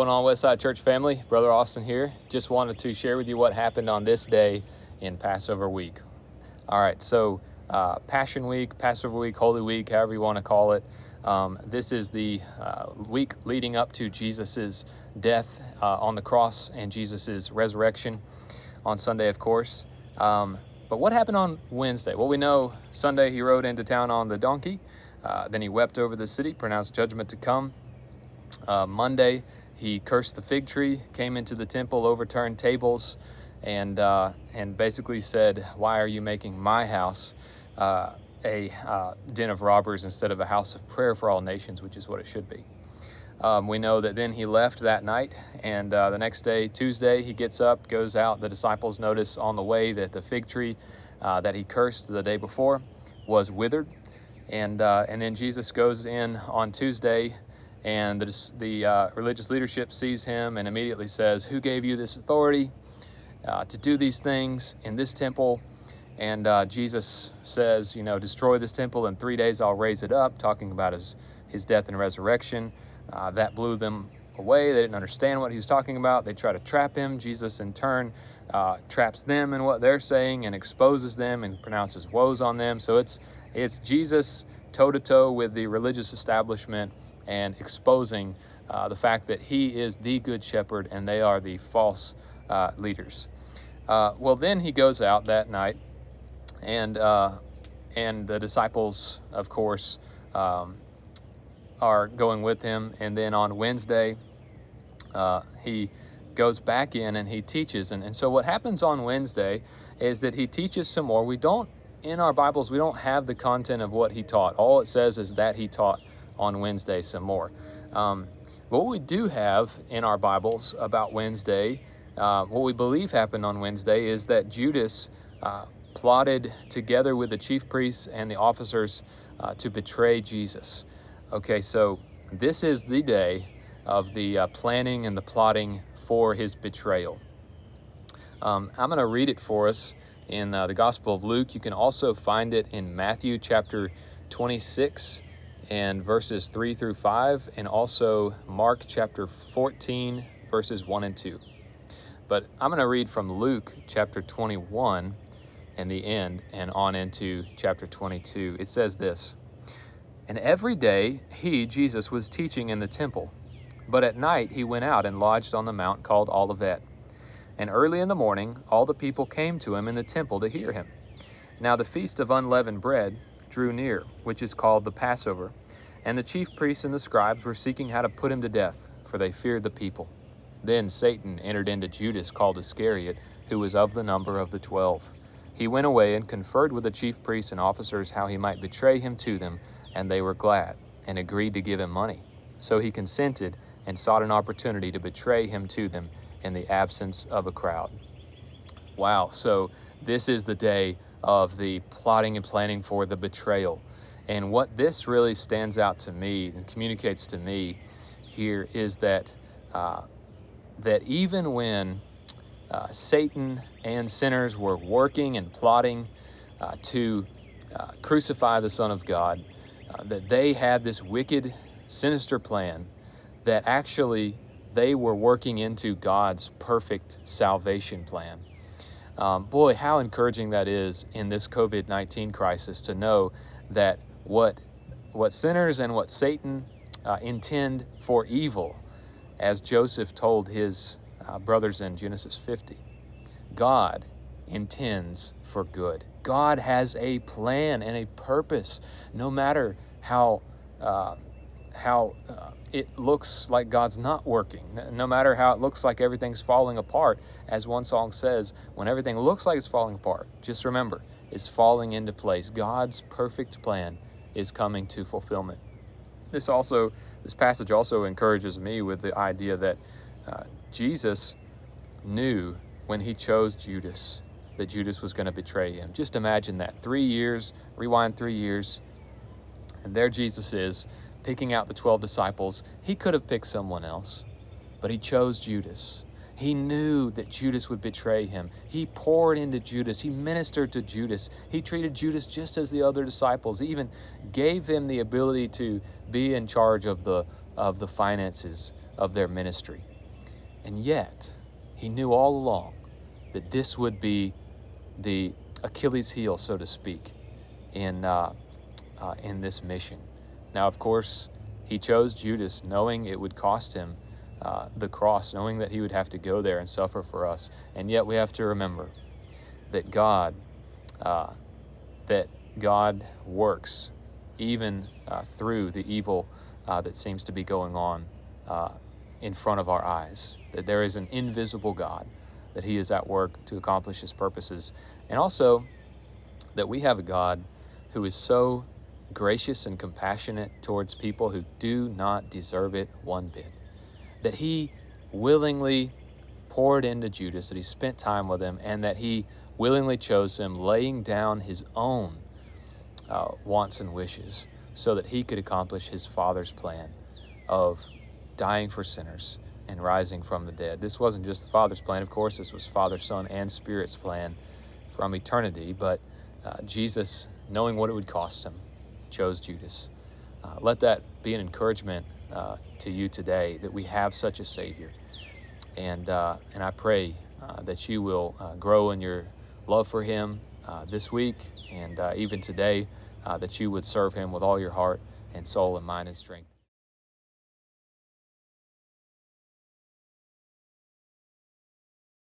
going on, Westside Church family? Brother Austin here. Just wanted to share with you what happened on this day in Passover week. All right, so Passion Week, Passover Week, Holy Week, however you want to call it. This is the week leading up to Jesus's death on the cross and Jesus's resurrection on Sunday, of course. But what happened on Wednesday? Well, we know Sunday he rode into town on the donkey. Then he wept over the city, pronounced judgment to come. Monday, he cursed the fig tree, came into the temple, overturned tables, and basically said, "Why are you making my house a den of robbers instead of a house of prayer for all nations," which is what it should be. We know that then he left that night, and the next day, Tuesday, he gets up, goes out. The disciples notice on the way that the fig tree that he cursed the day before was withered, and then Jesus goes in on Tuesday, and the religious leadership sees him and immediately says, "Who gave you this authority to do these things in this temple?" And Jesus says, "Destroy this temple, in 3 days I'll raise it up," talking about his death and resurrection. That blew them away. They didn't understand what he was talking about. They try to trap him. Jesus, in turn, traps them in what they're saying and exposes them and pronounces woes on them. So it's Jesus toe-to-toe with the religious establishment and exposing the fact that he is the good shepherd and they are the false leaders. Well, then he goes out that night, and the disciples, of course, are going with him. And then on Wednesday, he goes back in and he teaches. And so what happens on Wednesday is that he teaches some more. In our Bibles, we don't have the content of what he taught. All it says is that he taught on Wednesday some more. But what we do have in our Bibles about Wednesday, what we believe happened on Wednesday, is that Judas plotted together with the chief priests and the officers to betray Jesus. Okay, so this is the day of the planning and the plotting for his betrayal. I'm going to read it for us in the Gospel of Luke. You can also find it in Matthew chapter 26 and verses 3 through 5, and also Mark chapter 14, verses 1 and 2. But I'm going to read from Luke chapter 21 and the end and on into chapter 22. It says this: "And every day he, Jesus, was teaching in the temple. But at night he went out and lodged on the mount called Olivet. And early in the morning all the people came to him in the temple to hear him. Now the feast of unleavened bread drew near, which is called the Passover. And the chief priests and the scribes were seeking how to put him to death, for they feared the people. Then Satan entered into Judas, called Iscariot, who was of the number of the 12. He went away and conferred with the chief priests and officers how he might betray him to them, and they were glad, and agreed to give him money. So he consented and sought an opportunity to betray him to them in the absence of a crowd." Wow, so this is the day of the plotting and planning for the betrayal. And what this really stands out to me and communicates to me here is that that even when Satan and sinners were working and plotting to crucify the Son of God, that they had this wicked, sinister plan that actually they were working into God's perfect salvation plan. Boy, how encouraging that is in this COVID-19 crisis to know that what sinners and what Satan intend for evil, as Joseph told his brothers in Genesis 50, God intends for good. God has a plan and a purpose, no matter how it looks like God's not working, no matter how it looks like everything's falling apart. As one song says, when everything looks like it's falling apart, just remember, it's falling into place. God's perfect plan is coming to fulfillment. This passage also encourages me with the idea that Jesus knew when he chose Judas that Judas was going to betray him. Just imagine that. 3 years, rewind 3 years, and there Jesus is, picking out the 12 disciples. He could have picked someone else, but he chose Judas. He knew that Judas would betray him. He poured into Judas. He ministered to Judas. He treated Judas just as the other disciples. He even gave him the ability to be in charge of the finances of their ministry. And yet, he knew all along that this would be the Achilles heel, so to speak, in this mission. Now, of course, he chose Judas knowing it would cost him the cross, knowing that he would have to go there and suffer for us. And yet we have to remember that God works even through the evil that seems to be going on in front of our eyes, that there is an invisible God, that he is at work to accomplish his purposes, and also that we have a God who is so gracious and compassionate towards people who do not deserve it one bit, that he willingly poured into Judas, that he spent time with him, and that he willingly chose him, laying down his own wants and wishes so that he could accomplish his Father's plan of dying for sinners and rising from the dead. This wasn't just the Father's plan, of course. This was Father, Son, and Spirit's plan from eternity. But Jesus, knowing what it would cost him, chose Judas. Let that be an encouragement to you today, that we have such a Savior. And I pray that you will grow in your love for him this week and even today, that you would serve him with all your heart and soul and mind and strength.